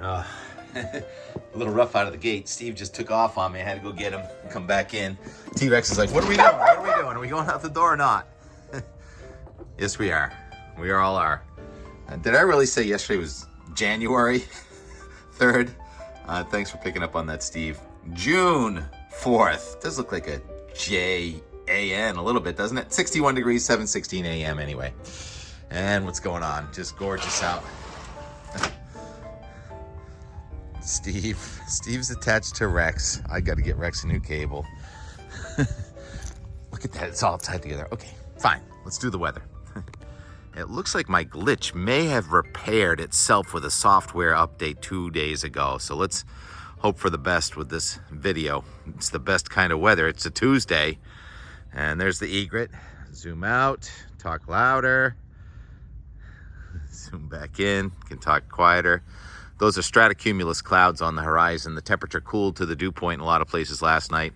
Uh, a little rough out of the gate. Steve just took off on me. I had to go get him and come back in. T-Rex is like, what are we doing? What are we doing? Are we going out the door or not? Yes, we are. We all are. Did I really say yesterday was January 3rd? Thanks for picking up on that, Steve. June 4th. Does look like a J-A-N a little bit, doesn't it? 61 degrees, 7:16 a.m. anyway. And what's going on? Just gorgeous out. Steve's attached to Rex. I got to get Rex a new cable. Look at that. It's all tied together. Okay, fine. Let's do the weather. It looks like my glitch may have repaired itself with a software update 2 days ago. So let's hope for the best with this video. It's the best kind of weather. It's a Tuesday. And there's the egret. Zoom out. Talk louder. Zoom back in. Can talk quieter. Those are stratocumulus clouds on the horizon. The temperature cooled to the dew point in a lot of places last night.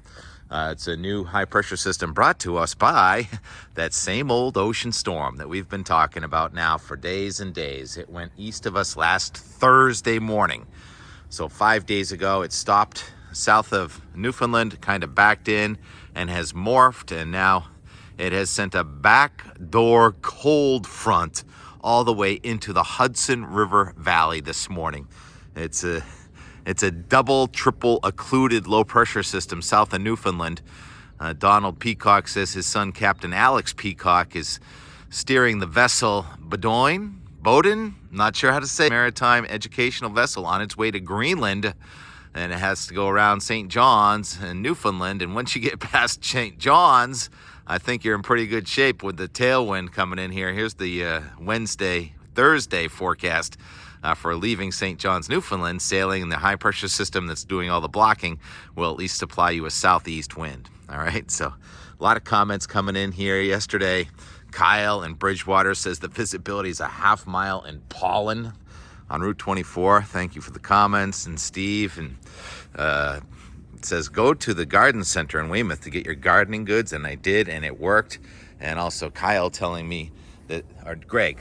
It's a new high-pressure system brought to us by that same old ocean storm that we've been talking about now for days and days. It went east of us last Thursday morning. So 5 days ago, it stopped south of Newfoundland, kind of backed in, and has morphed, and now it has sent a backdoor cold front all the way into the Hudson River Valley this morning. It's a double, triple occluded low pressure system south of Newfoundland. Donald Peacock says his son, Captain Alex Peacock, is steering the vessel Bowden, not sure how to say, maritime educational vessel on its way to Greenland. And it has to go around St. John's in Newfoundland. And once you get past St. John's, I think you're in pretty good shape with the tailwind coming in here. Here's the Thursday forecast for leaving St. John's, Newfoundland. Sailing in the high-pressure system that's doing all the blocking will at least supply you a southeast wind. All right, so a lot of comments coming in here yesterday. Kyle in Bridgewater says the visibility is a half mile in pollen on Route 24. Thank you for the comments. And Steve and it says, go to the garden center in Weymouth to get your gardening goods. And I did, and it worked. And also Kyle telling me that, or Greg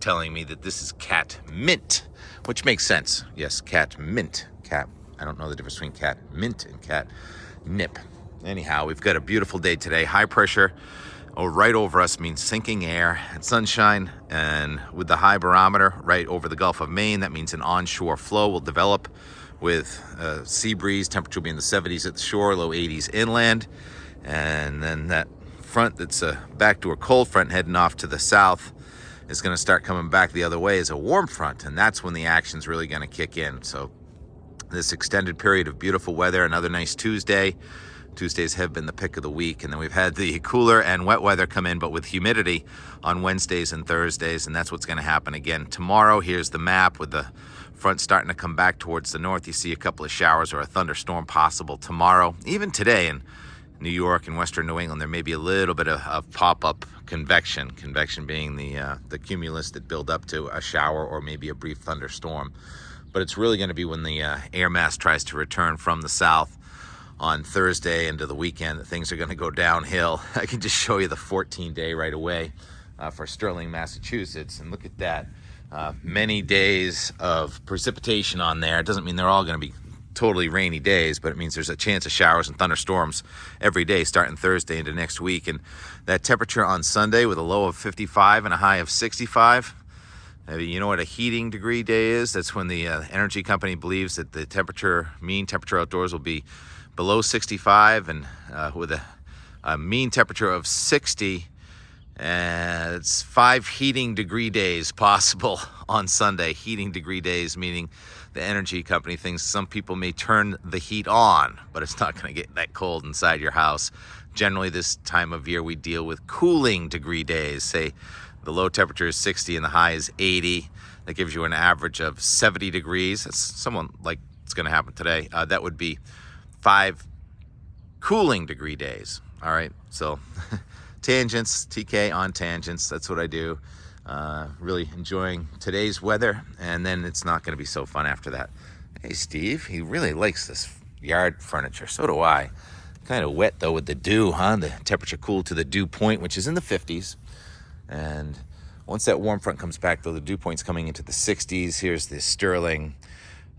telling me that this is cat mint, which makes sense. Yes, cat mint. Cat, I don't know the difference between cat mint and cat nip. Anyhow, we've got a beautiful day today. High pressure right over us means sinking air and sunshine. And with the high barometer right over the Gulf of Maine, that means an onshore flow will develop with sea breeze, temperature will be in the 70s at the shore, low 80s inland. And then that front that's a backdoor cold front heading off to the south is going to start coming back the other way as a warm front. And that's when the action's really going to kick in. So this extended period of beautiful weather, another nice Tuesday. Tuesdays have been the pick of the week. And then we've had the cooler and wet weather come in, but with humidity on Wednesdays and Thursdays. And that's what's going to happen again tomorrow. Here's the map with the front starting to come back towards the north. You see a couple of showers or a thunderstorm possible tomorrow. Even today in New York and western New England, there may be a little bit of pop-up convection. Convection being the cumulus that build up to a shower or maybe a brief thunderstorm. But it's really going to be when the air mass tries to return from the south on Thursday into the weekend that things are going to go downhill. I can just show you the 14-day right away for Sterling, Massachusetts. And look at that. Many days of precipitation on there. It doesn't mean they're all going to be totally rainy days, but it means there's a chance of showers and thunderstorms every day starting Thursday into next week. And that temperature on Sunday with a low of 55 and a high of 65. You know what a heating degree day is? That's when the energy company believes that the mean temperature outdoors will be below 65 and with a mean temperature of 60. And it's 5 heating degree days possible on Sunday. Heating degree days, meaning the energy company thinks some people may turn the heat on, but it's not going to get that cold inside your house. Generally, this time of year, we deal with cooling degree days. Say the low temperature is 60 and the high is 80. That gives you an average of 70 degrees. That's someone like it's going to happen today. That would be 5 cooling degree days. All right, so tangents, TK on tangents. That's what I do. Really enjoying today's weather, and then it's not going to be so fun after that. Hey, Steve, he really likes this yard furniture. So do I. Kind of wet, though, with the dew, huh? The temperature cooled to the dew point, which is in the 50s. And Once that warm front comes back, though, the dew point's coming into the 60s. Here's the Sterling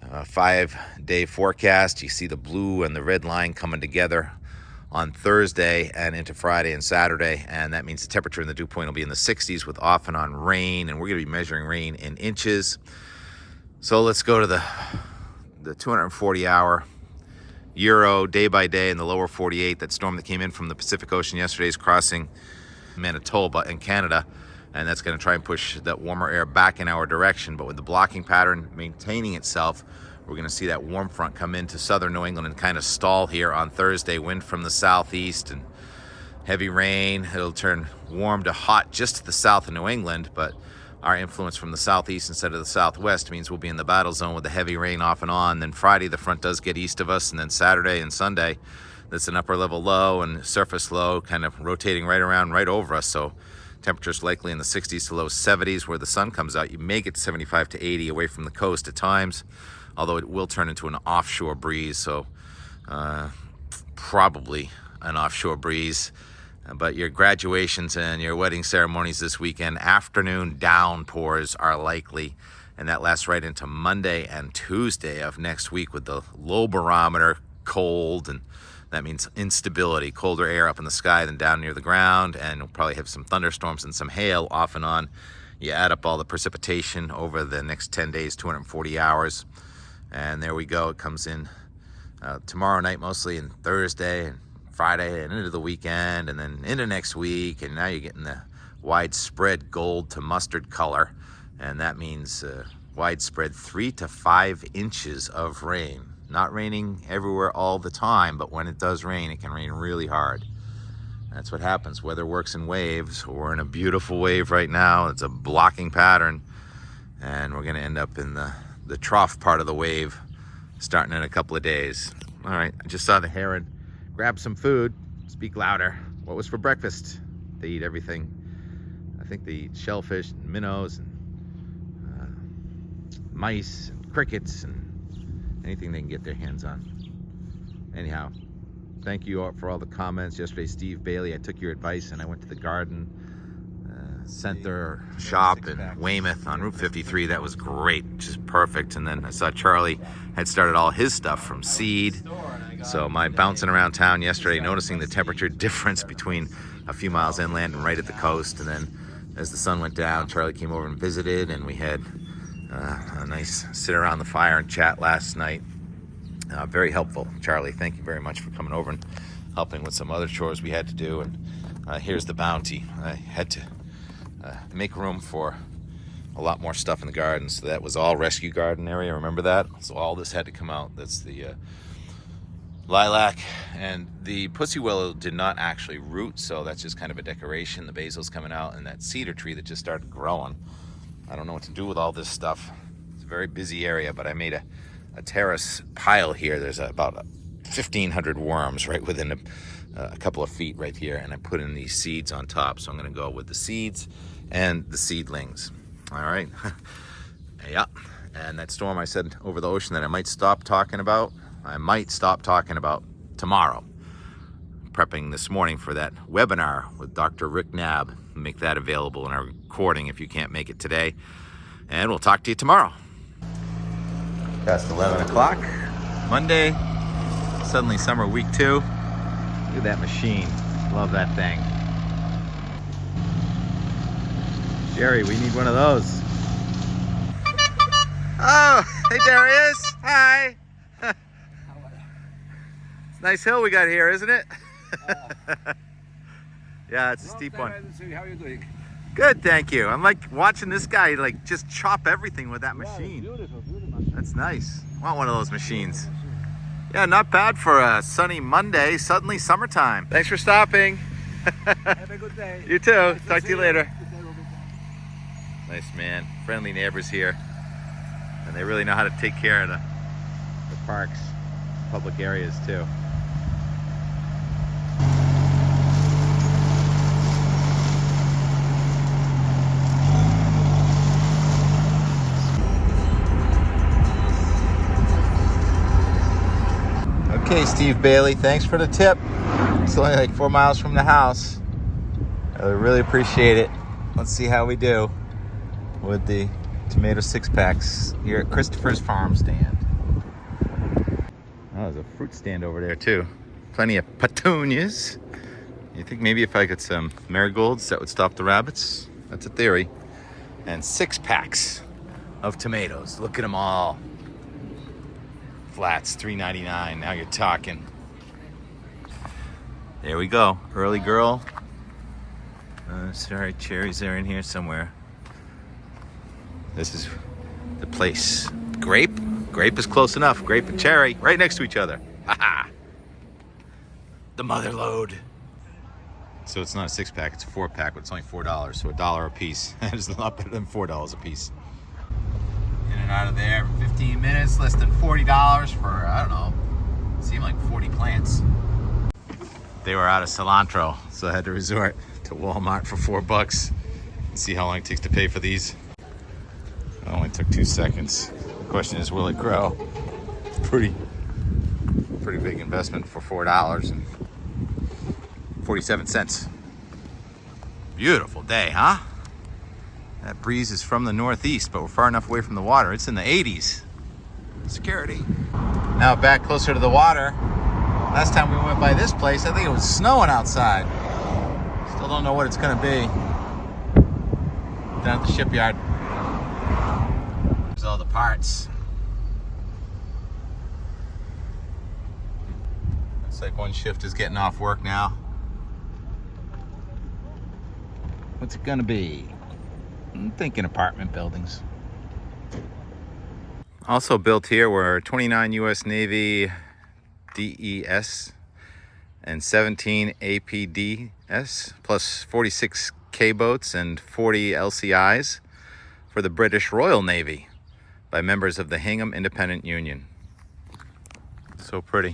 5-day forecast. You see the blue and the red line coming together on Thursday and into Friday and Saturday, and that means the temperature in the dew point will be in the 60s with off and on rain, and we're going to be measuring rain in inches. So let's go to the 240-hour Euro day by day in the lower 48. That storm that came in from the Pacific Ocean yesterday is crossing Manitoba in Canada, and that's going to try and push that warmer air back in our direction. But with the blocking pattern maintaining itself, we're going to see that warm front come into southern New England and kind of stall here on Thursday. Wind from the southeast and heavy rain. It'll turn warm to hot just to the south of New England, but our influence from the southeast instead of the southwest means we'll be in the battle zone with the heavy rain off and on. Then Friday, the front does get east of us, and then Saturday and Sunday, that's an upper level low and surface low kind of rotating right around, right over us. So temperatures likely in the 60s to low 70s where the sun comes out. You may get 75 to 80 away from the coast at times, although it will turn into an offshore breeze. So probably an offshore breeze. But your graduations and your wedding ceremonies this weekend, afternoon downpours are likely, and that lasts right into Monday and Tuesday of next week with the low barometer, cold, and that means instability, colder air up in the sky than down near the ground, and we'll probably have some thunderstorms and some hail off and on. You add up all the precipitation over the next 10 days, 240 hours, and there we go. It comes in tomorrow night mostly, and Thursday, and Friday, and into the weekend, and then into next week, and now you're getting the widespread gold to mustard color, and that means widespread 3 to 5 inches of rain. Not raining everywhere all the time, but when it does rain, it can rain really hard. That's what happens. Weather works in waves. We're in a beautiful wave right now. It's a blocking pattern, and we're going to end up in the trough part of the wave starting in a couple of days. All right, I just saw the heron grab some food. Speak louder. What was for breakfast? They eat everything. I think they eat shellfish and minnows and mice and crickets and anything they can get their hands on. Anyhow, thank you all for all the comments. Yesterday, Steve Bailey, I took your advice and I went to the garden center shop in Weymouth on Route 53. That was great, just perfect. And then I saw Charlie had started all his stuff from seed. So my bouncing around town yesterday, noticing the temperature difference between a few miles inland and right at the coast. And then as the sun went down, Charlie came over and visited, and we had a nice sit around the fire and chat last night. Very helpful, Charlie. Thank you very much for coming over and helping with some other chores we had to do. And here's the bounty. I had to make room for a lot more stuff in the garden. So that was all rescue garden area. Remember that? So all this had to come out. That's the lilac, and the pussy willow did not actually root, so that's just kind of a decoration. The basil's coming out, and that cedar tree that just started growing. I don't know what to do with all this stuff. It's a very busy area, but I made a terrace pile here. There's about 1,500 worms right within a couple of feet right here, and I put in these seeds on top. So I'm going to go with the seeds and the seedlings. All right. Yeah. And that storm I said over the ocean that I might stop talking about tomorrow. Prepping this morning for that webinar with Dr. Rick Knabb. Make that available in our recording if you can't make it today. And we'll talk to you tomorrow. Past 11 o'clock, Monday, suddenly summer week 2. Look at that machine. Love that thing. Jerry, we need one of those. Oh, hey Darius. Hi. It's a nice hill we got here, isn't it? Yeah, it's a steep one. How are you doing? Good, thank you. I'm like watching this guy like just chop everything with that machine. Yeah, beautiful. That's nice. I want one of those machines. Yeah, not bad for a sunny Monday, suddenly summertime. Thanks for stopping. Have a good day. You too. Nice Talk to you later. Good day. Nice man. Friendly neighbors here. And they really know how to take care of the parks, public areas too. Okay, Steve Bailey, thanks for the tip. It's only like 4 miles from the house. I really appreciate it. Let's see how we do. with the tomato 6-packs here at Christopher's Farm Stand. Oh, there's a fruit stand over there too. Plenty of petunias. You think maybe if I get some marigolds that would stop the rabbits? That's a theory. And 6-packs of tomatoes. Look at them all. Flats, $3.99. Now you're talking. There we go. Early girl. Sorry, cherries are in here somewhere. This is the place. Grape? Grape is close enough. Grape and cherry right next to each other. Haha. The mother lode. So it's not a 6-pack, it's a 4-pack, but it's only $4, so $1 a piece. That is a lot better than $4 a piece. In and out of there, 15 minutes, less than $40 for, I don't know, seemed like 40 plants. They were out of cilantro, so I had to resort to Walmart for $4. See how long it takes to pay for these. It only took 2 seconds. The question is, will it grow? Pretty big investment for $4 and 47 cents. Beautiful day, huh? That breeze is from the northeast, but we're far enough away from the water. It's in the 80s. Security. Now back closer to the water. Last time we went by this place, I think it was snowing outside. Still don't know what it's gonna be. Down at the shipyard. There's all the parts. Looks like one shift is getting off work now. What's it gonna be? I'm thinking apartment buildings. Also built here were 29 U.S. Navy DES and 17 APDS, plus 46 K-boats and 40 LCIs for the British Royal Navy by members of the Hingham Independent Union. So pretty.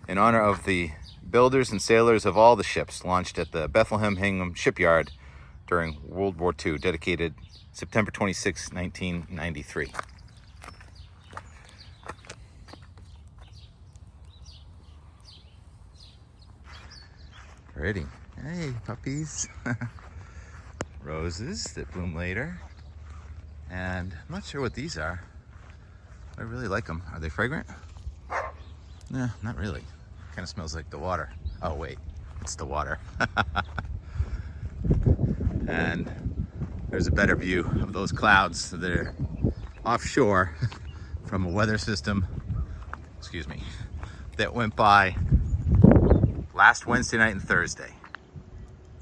In honor of the builders and sailors of all the ships launched at the Bethlehem Hingham Shipyard during World War II, dedicated September 26, 1993. Pretty. Hey, puppies. Roses that bloom later. And I'm not sure what these are. I really like them. Are they fragrant? No, not really. Kind of smells like the water. Oh wait, it's the water. And there's a better view of those clouds that are offshore from a weather system, excuse me, that went by last Wednesday night and Thursday.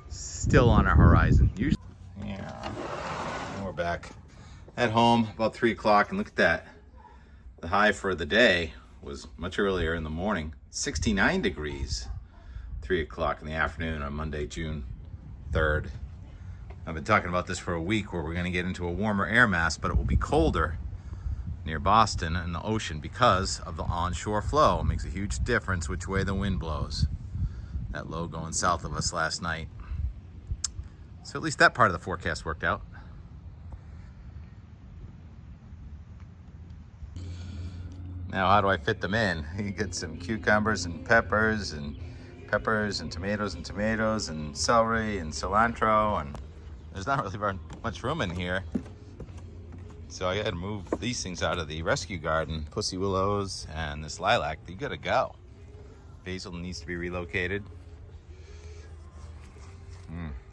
Still on our horizon. Usually, yeah. And we're back at home about 3 o'clock, and look at that. The high for the day was much earlier in the morning, 69 degrees, 3 o'clock in the afternoon on Monday, June 3rd. I've been talking about this for a week, where we're going to get into a warmer air mass, but it will be colder near Boston and the ocean because of the onshore flow. It makes a huge difference which way the wind blows. That low going south of us last night. So at least that part of the forecast worked out. Now, how do I fit them in? You get some cucumbers and peppers and tomatoes and celery and cilantro, and there's not really very much room in here. So I had to move these things out of the rescue garden. Pussy willows and this lilac, you gotta go. Basil needs to be relocated.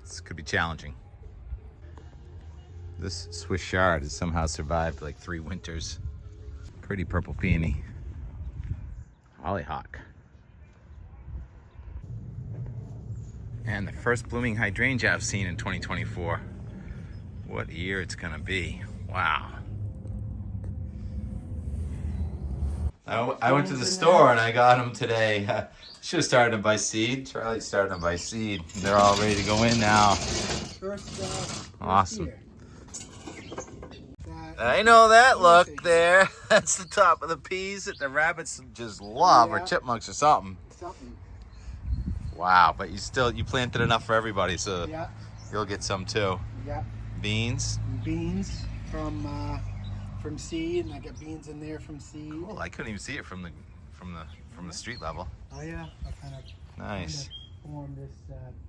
This could be challenging. This Swiss chard has somehow survived like 3 winters. Pretty purple peony. Hollyhock. And the first blooming hydrangea I've seen in 2024. What a year it's gonna be. Wow. I went to the store and I got them today. Should have started them by seed. Charlie started them by seed. They're all ready to go in now. Awesome. I know that look there. That's the top of the peas that the rabbits just love, or chipmunks or something. Wow, but you planted enough for everybody, so you'll get some too. Yeah. Beans. Beans from seed, and I got beans in there from seed. Cool. I couldn't even see it from the street level. Oh yeah, I kind of. Nice. form this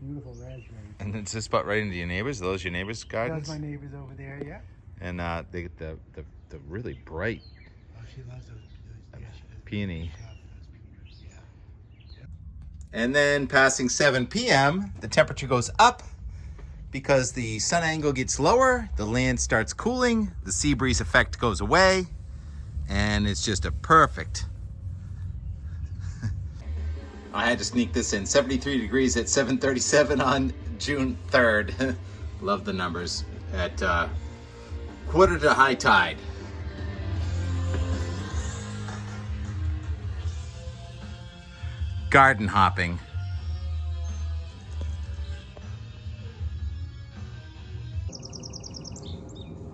beautiful raspberry. And it's just about right into your neighbors. Are those your neighbors' gardens? That's my neighbors over there, yeah. And they get the really bright Oh, she loves those yeah, peony. yeah. And then passing 7 p.m., the temperature goes up because the sun angle gets lower, the land starts cooling, the sea breeze effect goes away, and it's just a perfect. I had to sneak this in. 73 degrees at 7:37 on June 3rd. Love the numbers. At quarter to high tide. Garden hopping.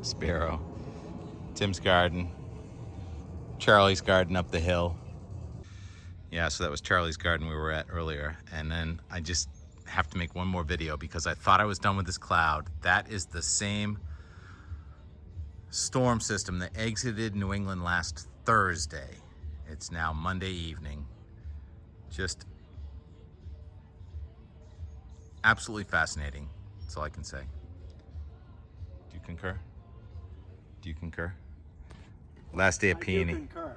Sparrow. Tim's garden. Charlie's garden up the hill. Yeah, so that was Charlie's garden we were at earlier. And then I just have to make one more video because I thought I was done with this cloud. That is the same storm system that exited New England last Thursday. It's now Monday evening. Just absolutely fascinating. That's all I can say. Do you concur? Do you concur? Last day of peony. I do concur.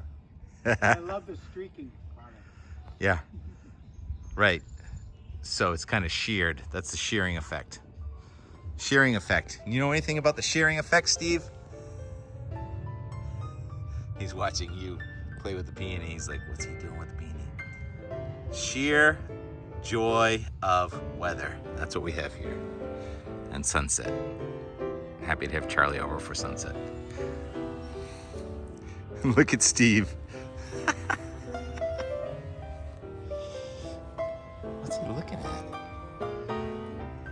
I love the streaking part of it. Yeah. Right. So it's kind of sheared. That's the shearing effect. Shearing effect. You know anything about the shearing effect, Steve? He's watching you play with the peony. He's like, what's he doing with the peony? Sheer joy of weather. That's what we have here. And sunset. Happy to have Charlie over for sunset. Look at Steve. What's he looking at?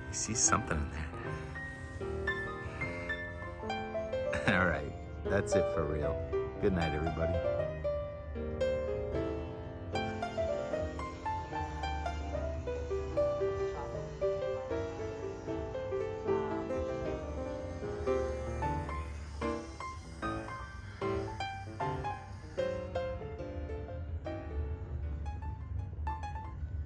He sees something in there. All right, that's it for real. Good night, everybody.